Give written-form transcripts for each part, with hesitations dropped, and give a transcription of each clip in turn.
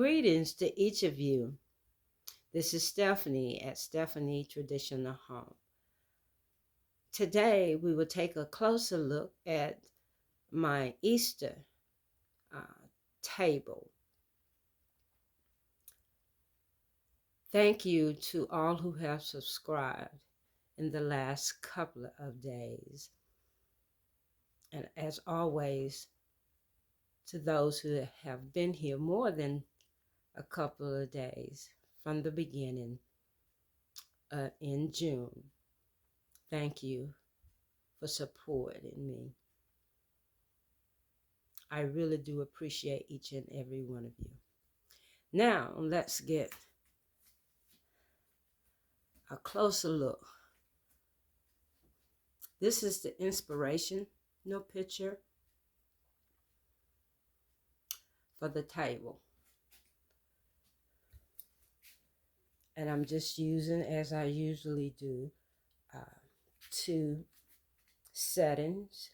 Greetings to each of you. This is Stephanie at Stephanie Traditional Home. Today we will take a closer look at my Easter table. Thank you to all who have subscribed in the last couple of days. And as always, to those who have been here more than a couple of days from the beginning in June. Thank you for supporting me. I really do appreciate each and every one of you. Now, let's get a closer look. This is the inspirational picture for the table. And I'm just using, as I usually do, two settings.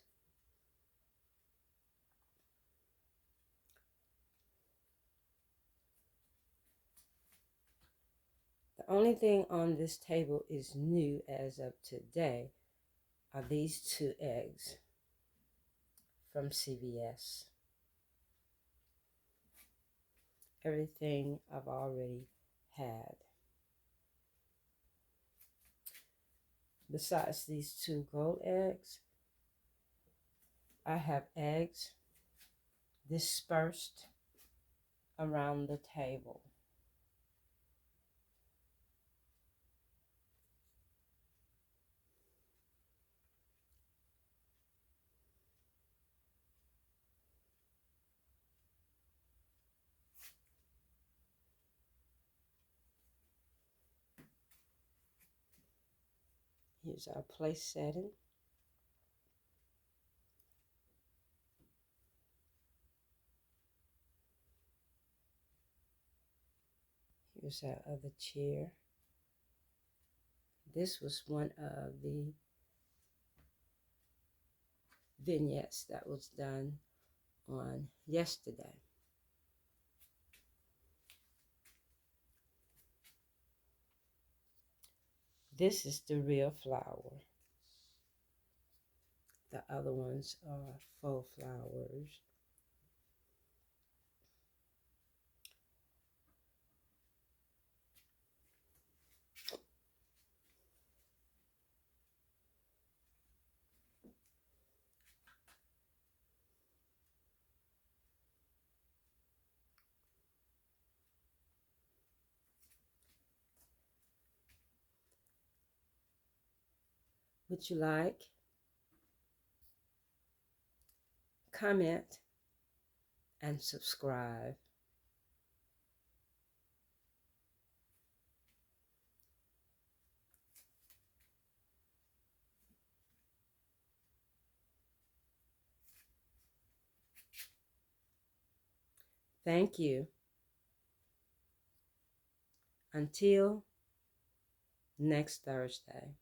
The only thing on this table is new as of today are these two eggs from CVS. Everything I've already had. Besides these two gold eggs, I have eggs dispersed around the table. Here's our place setting. Here's our other chair. This was one of the vignettes that was done on yesterday. This is the real flower. The other ones are faux flowers. Would you like? Comment and subscribe. Thank you. Until next Thursday.